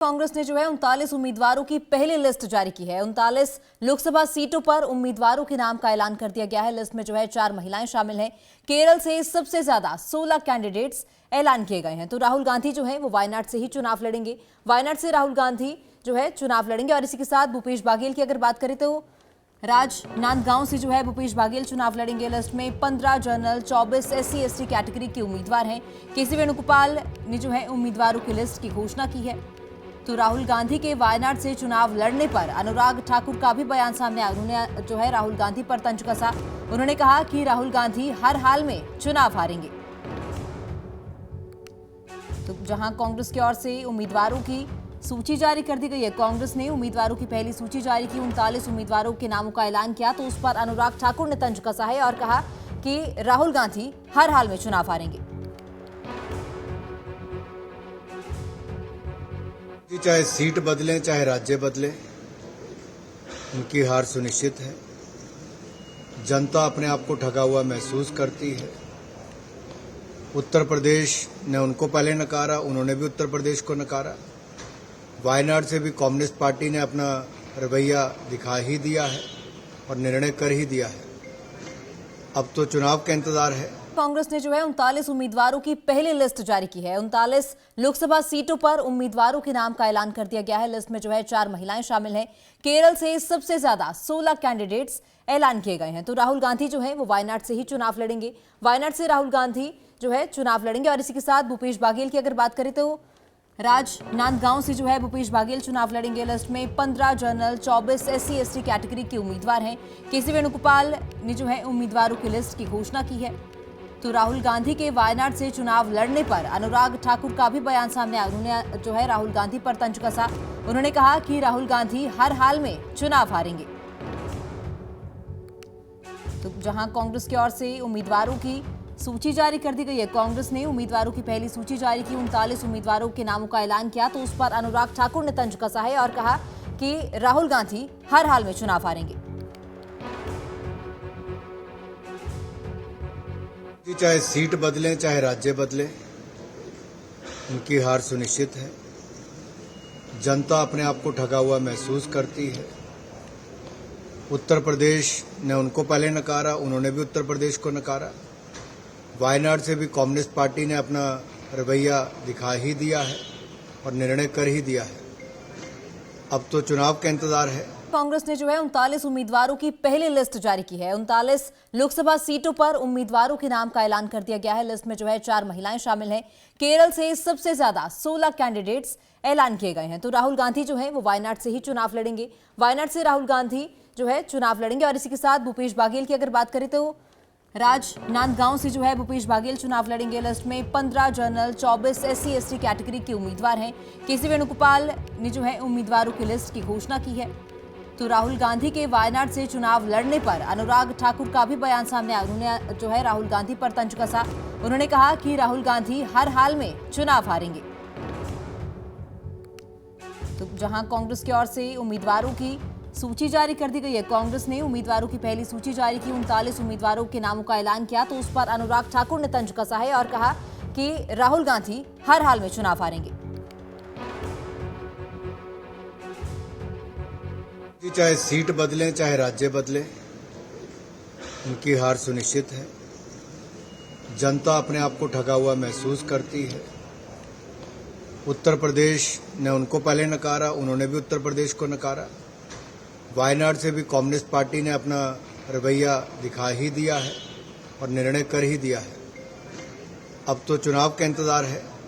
कांग्रेस ने जो है 39 उम्मीदवारों की पहली लिस्ट जारी की है। 39 लोकसभा सीटों पर उम्मीदवारों के नाम का ऐलान कर दिया गया है। लिस्ट में जो है 4 महिलाएं शामिल हैं। केरल से सबसे ज्यादा 16 कैंडिडेट्स ऐलान किए गए हैं। तो राहुल गांधी जो है वो वायनाड से ही चुनाव लड़ेंगे। वायनाड से राहुल गांधी जो है चुनाव लड़ेंगे। और इसी के साथ भूपेश बाघेल की अगर बात करें तो राजनांदगांव से जो है भूपेश बाघेल चुनाव लड़ेंगे। लिस्ट में 15 जनरल, 24 SC/ST कैटेगरी के उम्मीदवार हैं। KC वेणुगोपाल ने जो है उम्मीदवारों की लिस्ट की घोषणा की है। तो राहुल गांधी के वायनाड से चुनाव लड़ने पर अनुराग ठाकुर का भी बयान सामने आया। उन्होंने जो है राहुल गांधी पर तंज कसा। उन्होंने कहा कि राहुल गांधी हर हाल में चुनाव हारेंगे। तो जहां कांग्रेस की ओर से उम्मीदवारों की सूची जारी कर दी गई है। कांग्रेस ने उम्मीदवारों की पहली सूची जारी की। 39 उम्मीदवारों के नामों का ऐलान किया तो उस पर अनुराग ठाकुर ने तंज कसा है और कहा कि राहुल गांधी हर हाल में चुनाव हारेंगे। चाहे सीट बदलें चाहे राज्य बदलें, उनकी हार सुनिश्चित है। जनता अपने आप को ठगा हुआ महसूस करती है। उत्तर प्रदेश ने उनको पहले नकारा, उन्होंने भी उत्तर प्रदेश को नकारा। वायनाड से भी कम्युनिस्ट पार्टी ने अपना रवैया दिखा ही दिया है और निर्णय कर ही दिया है। अब तो चुनाव का इंतजार है। कांग्रेस ने जो है 39 उम्मीदवारों की पहली लिस्ट जारी की है। 39 लोकसभा सीटों पर उम्मीदवारों के नाम का ऐलान कर दिया गया है। लिस्ट में जो है 4 महिलाएं शामिल हैं। केरल से सबसे ज्यादा 16 कैंडिडेट्स ऐलान किए गए हैं। तो राहुल गांधी जो है वो वायनाड से ही चुनाव लड़ेंगे। वायनाड से राहुल गांधी जो है चुनाव लड़ेंगे। और इसी के साथ भूपेश बाघेल की अगर बात करें तो राजनांदगांव से जो है भूपेश बाघेल चुनाव लड़ेंगे। लिस्ट में 15 जनरल, 24 SC/ST कैटेगरी के उम्मीदवार हैं। KC वेणुगोपाल ने जो है उम्मीदवारों की लिस्ट की घोषणा की है। तो राहुल गांधी के वायनाड से चुनाव लड़ने पर अनुराग ठाकुर का भी बयान सामने आया। उन्होंने जो है राहुल गांधी पर तंज कसा। उन्होंने कहा कि राहुल गांधी हर हाल में चुनाव हारेंगे। तो जहां कांग्रेस की ओर से उम्मीदवारों की सूची जारी कर दी गई है। कांग्रेस ने उम्मीदवारों की पहली सूची जारी की। 39 उम्मीदवारों के नामों का ऐलान किया तो उस पर अनुराग ठाकुर ने तंज कसा है और कहा कि राहुल गांधी हर हाल में चुनाव हारेंगे। चाहे सीट बदलें चाहे राज्य बदलें, उनकी हार सुनिश्चित है। जनता अपने आप को ठगा हुआ महसूस करती है। उत्तर प्रदेश ने उनको पहले नकारा, उन्होंने भी उत्तर प्रदेश को नकारा। वायनाड से भी कम्युनिस्ट पार्टी ने अपना रवैया दिखा ही दिया है और निर्णय कर ही दिया है। अब तो चुनाव का इंतजार है। कांग्रेस ने जो है 39 उम्मीदवारों की पहली लिस्ट जारी की है। 39 लोकसभा सीटों पर उम्मीदवारों के नाम का ऐलान कर दिया गया है। लिस्ट में जो है 4 महिलाएं शामिल हैं। केरल से सबसे ज्यादा 16 कैंडिडेट्स ऐलान किए गए हैं। तो राहुल गांधी जो है वो वायनाड से ही चुनाव लड़ेंगे। वायनाड से राहुल गांधी जो है चुनाव लड़ेंगे। और इसी के साथ भूपेश बाघेल की अगर बात करें तो राजनांदगांव से जो है भूपेश बाघेल चुनाव लड़ेंगे। लिस्ट में 15 जनरल, 24 SC/ST कैटेगरी के उम्मीदवार हैं। KC वेणुगोपाल ने जो है उम्मीदवारों की लिस्ट की घोषणा की है। तो राहुल गांधी के वायनाड से चुनाव लड़ने पर अनुराग ठाकुर का भी बयान सामने आया। उन्होंने जो है राहुल गांधी पर तंज कसा। उन्होंने कहा कि राहुल गांधी हर हाल में चुनाव हारेंगे। तो जहां कांग्रेस की ओर से उम्मीदवारों की सूची जारी कर दी गई है। कांग्रेस ने उम्मीदवारों की पहली सूची जारी की। 39 उम्मीदवारों के नामों का ऐलान किया तो उस पर अनुराग ठाकुर ने तंज कसा है और कहा कि राहुल गांधी हर हाल में चुनाव हारेंगे। चाहे सीट बदलें चाहे राज्य बदलें, उनकी हार सुनिश्चित है। जनता अपने आप को ठगा हुआ महसूस करती है। उत्तर प्रदेश ने उनको पहले नकारा, उन्होंने भी उत्तर प्रदेश को नकारा। वायनाड से भी कम्युनिस्ट पार्टी ने अपना रवैया दिखा ही दिया है और निर्णय कर ही दिया है। अब तो चुनाव का इंतजार है।